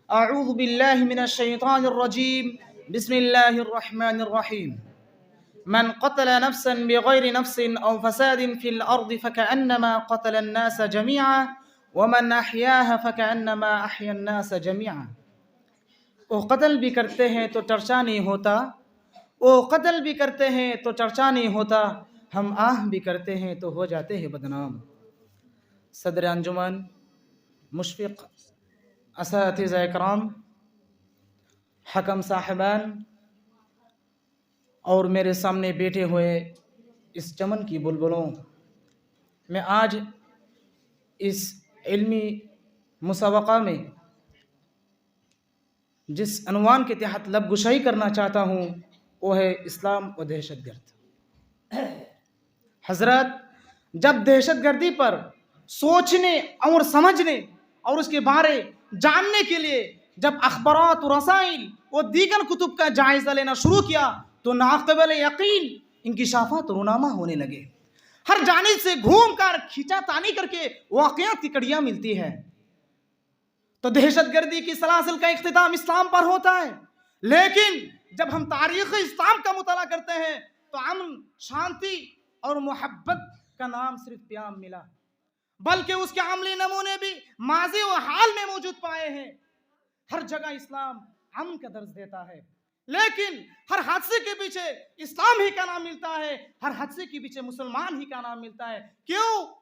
अऊज़ु बिल्लाहि मिनश शैतानिर रजीम बिस्मिल्लाहिर रहमानिर रहीम मन क़तल नफ्सन बिग़ैरि नफ्सिन औ फ़सादिन फ़िल अर्दि फ़कअन्नमा क़तलन नास जमीअन व मन अहयाहा फ़कअन्नमा अहयन नास जमीअन। वो कत्ल भी करते हैं तो चर्चा नहीं होता, वो कत्ल भी करते हैं तो चर्चा नहीं होता, हम आह भी करते हैं तो हो जाते हैं बदनाम। सदर अंजुमन, मुशफ़िक़, असातिज़ा इकराम, हकम साहिबान और मेरे सामने बैठे हुए इस चमन की बुलबुलों, मैं आज इस इल्मी मुसावक़ा में जिस अनवान के तहत लबगुशाई करना चाहता हूँ वो है इस्लाम और दहशतगर्द। हज़रत, जब दहशतगर्दी पर सोचने और समझने और उसके बारे जानने के लिए जब अखबारात और रसाइल और दीगर कुतुब का जायज़ा लेना शुरू किया तो नाक़िबल यकीन इंकिशाफ़ात रूनामा होने लगे। हर जानिब से घूम कर खींचातानी करके वाक़यात की कड़ियाँ मिलती है। तो दहशतगर्दी की सलासिल का इख्तिताम इस्लाम पर होता है, लेकिन जब हम तारीख़ इस्लाम का मुताला करते हैं तो अमन, शांति और मोहब्बत का नाम सिर्फ प्याम मिला, बल्कि उसके अमली नमूने भी माज़ी और हाल में मौजूद पाए हैं। हर जगह इस्लाम अमन का दर्ज देता है, लेकिन हर हादसे के पीछे इस्लाम ही का नाम मिलता है, हर हादसे के पीछे मुसलमान ही का नाम मिलता है। क्यों?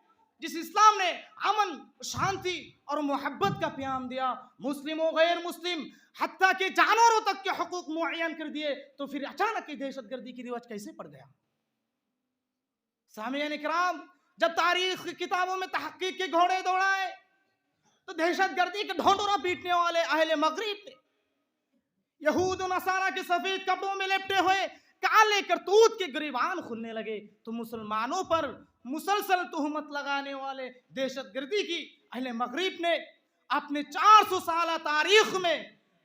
जिस इस्लाम ने अमन, शांति और मोहब्बत का प्याम दिया, मुस्लिम और गैर मुस्लिम हत्ता के जानवरों तक के हकूक मुअय्यन कर दिए, तो फिर अचानक ही दहशतगर्दी की रिवाज कैसे पड़ गया? सामियान इकराम, जब तारीख की किताबों में तहक़ीक़ के घोड़े दौड़ाए तो दहशतगर्दी के ढोंढोरा पीटने वाले अहले मगरिब ने यहूद और नसारा के सफेद कपड़ों में लिपटे हुए काले करतूत के गिरबान खुलने लगे, तो मुसलमानों पर मुसलसल तुहमत लगाने वाले दहशतगर्दी की अहले मगरिब ने अपने 400 साल तारीख में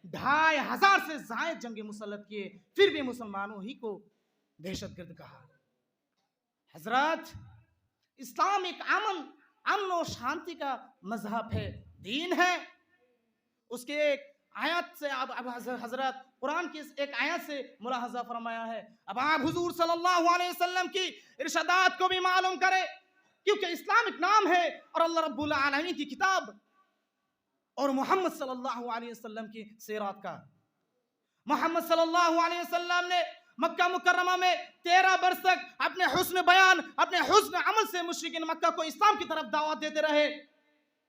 2500 से ज़ायद जंगे मुसल्लत किए, फिर भी मुसलमानों ही को दहशतगर्द कहा। हजरत, इस्लाम एक अमन और शांति का मजहब है, दीन है। उसके एक आयत से अब हजरत कुरान की एक आयत से मुलाहजा फरमाया है। अब आप हुजूर सल्लल्लाहु अलैहि वसल्लम की इरशादात को भी मालूम करें, क्योंकि इस्लाम एक नाम है और अल्लाह रब्बुल आलमीन की किताब और मोहम्मद सल्लल्लाहु अलैहि वसल्लम की सीरत का। मोहम्मद सल्लल्लाहु अलैहि वसल्लम ने मक्का मुकर्रमा में 13 बरस तक अपने हुस्न बयान, अपने हुस्न अमल से मुशरिकीन मक्का को इस्लाम की तरफ दावत देते रहे।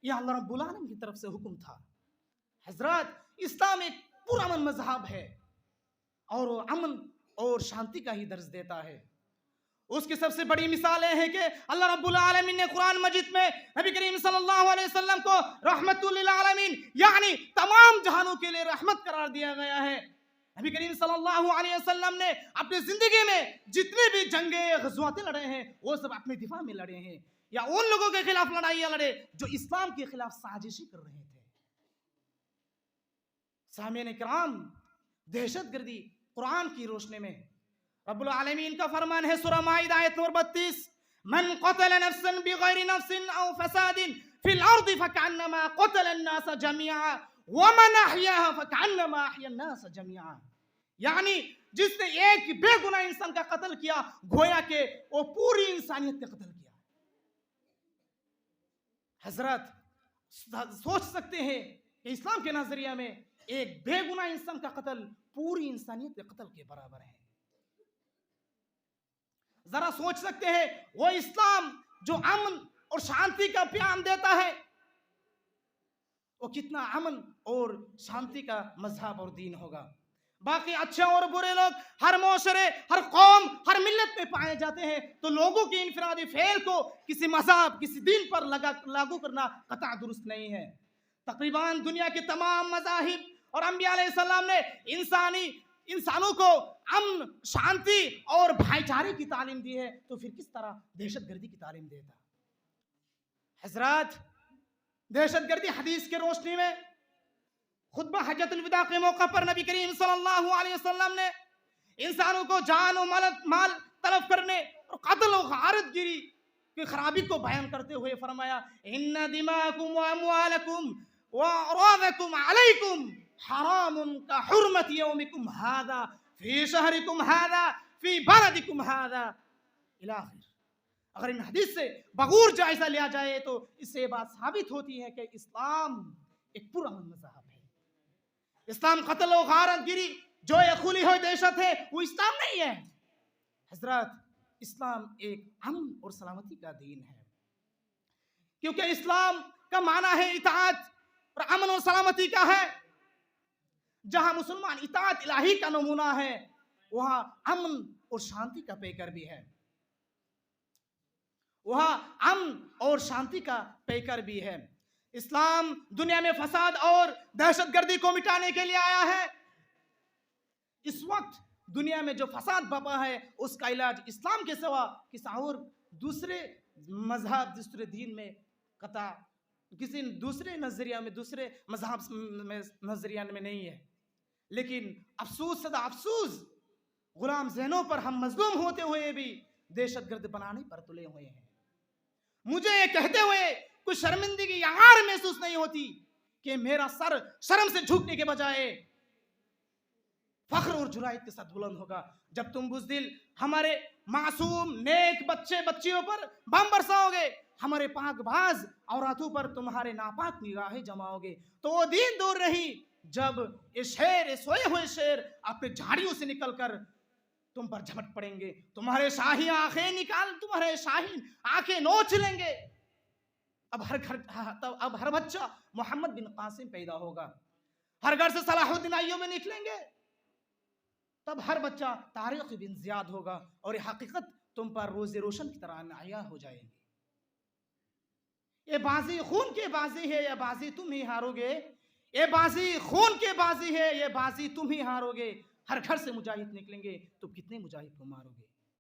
यह अल्लाह रब्बुल आलमीन की तरफ से हुक्म था। हजरत, इस्लाम एक पुरअमन मजहब है और अमन और शांति का ही दर्ज देता है। उसकी सबसे बड़ी मिसालें हैं कि अल्लाह रब्बुल आलमीन ने कुरान मजीद में नबी करीम सल्लल्लाहु अलैहि वसल्लम को रहमतुल लिल आलमीन यानी तमाम जहानों के लिए रहमत करार दिया गया है। नबी करीम सल्लल्लाहु अलैहि वसल्लम ने अपनी जिंदगी में जितने भी जंगे गज़वातें लड़े हैं वो सब अपने दिफा में लड़े हैं या उन लोगों के खिलाफ लड़ाइयां लड़े जो इस्लाम के खिलाफ साजिशी कर रहे थे। सामियान इकराम, दहशतगर्दी कुरान की रोशनी में रब्बुल आलमीन का फरमान है, सूरह माइदा आयत नंबर 32, मन क़तल नफ्सन बिग़ैरि नफ्सिन औ फ़सादिन फ़िल अर्दि फ़कअन्नमा क़तलन नास जमीअन व मन अहयाहा फ़कअन्नमा अहयन नास जमीअन। यानी जिसने एक बेगुनाह इंसान का कत्ल किया, गोया के वो पूरी इंसानियत का कत्ल किया। हजरत, सोच सकते हैं कि इस्लाम के नजरिया में एक बेगुनाह इंसान का कत्ल पूरी इंसानियत के कत्ल के बराबर है। जरा सोच सकते हैं वो इस्लाम जो अमन और शांति का प्याम देता है वो कितना अमन और शांति का मजहब और दीन होगा। बाकी अच्छे और बुरे लोग हर मोशरे, हर कौम, हर मिल्लत में पाए जाते हैं, तो लोगों के इनफरादी फेल को किसी मजहब, किसी दीन पर लागू करना कतई दुरुस्त नहीं है। तकरीबन दुनिया के तमाम मज़ाहिब और अंबिया अलैहिस्सलाम ने इंसानों को अमन, शांति और भाईचारे की तालीम दी है, तो फिर किस तरह दहशतगर्दी की तालीम देता? हजरत, दहशतगर्दी हदीस के रोशनी में खुतबा हज्जतुल विदा के मौका पर नबी करीम सल्लल्लाहु अलैहि वसल्लम ने इंसानों को जान और माल तलब करने और कत्ल और गारतगिरी की खराबी को बयान करते हुए फरमाया, इन्ना दिमाकुम व अमवालकुम वअरादकुम अलैकुम हरामुन का हुर्मत यौमिकुम हादा फी शहरिकुम हादा फी बलदिकुम हादा इला आखिर। अगर इन हदीस से बगूर जायजा लिया जाए तो इससे ये बात साबित होती है कि इस्लाम एक पुरअमन मज़हब है। इस्लाम कत्ल और गारतगिरी जो ये खुली हुई दहशत है वो इस्लाम नहीं है हजरत। इस्लाम एक अमन और सलामती का दीन है, क्योंकि इस्लाम का माना है इताअत और अमन और सलामती का है। जहां मुसलमान इताअत इलाही का नमूना है वहां अमन और शांति का पैकर भी है, वहां अमन और शांति का पैकर भी है। इस्लाम दुनिया में फसाद और दहशतगर्दी को मिटाने के लिए आया है। इस वक्त दुनिया में जो फसाद बपा है उसका इलाज इस्लाम के सिवा किसी और दूसरे मजहब दूसरे दीन में कता किसी दूसरे नजरिया में दूसरे मजहब में नजरिया में नहीं है। लेकिन अफसोस सदा अफसोस गुलाम ज़हनों पर हम मजलूम होते हुए भी दहशतगर्द बनाने पर तुले हुए हैं। मुझे ये कहते हुए कुछ शर्मिंदगी या आर महसूस नहीं होती कि मेरा सर शर्म से झुकने के बजाय फख्र और जुरायत के साथ बुलंद होगा जब तुम बुज़दिल हमारे मासूम नेक बच्चे बच्चियों पर बम बरसाओगे, हमारे पाकबाज औरतों पर तुम्हारे नापाक निगाहें जमाओगे। तो वो दिन दूर नहीं जब ये शेर ये सोए हुए शेर अपने झाड़ियों से निकलकर तुम पर झपट पड़ेंगे, तुम्हारे शाही आंखें निकाल तुम्हारे शाहीन आंखें नोच लेंगे। अब हर बच्चा मोहम्मद बिन कासिम पैदा होगा, हर घर से सलाहुद्दीन अय्यूबी निकलेंगे, तब हर बच्चा तारिक बिन ज़ियाद होगा और ये हकीकत तुम पर रोज़े रोशन की तरह आया हो जाएगी। ये बाजी खून की बाजी है, ये बाजी तुम ही हारोगे। ये बाजी खून की बाजी है, ये बाजी तुम ही हारोगे। हर घर से मुजाहिद निकलेंगे तो कितने मुजाहिद को मारोगे।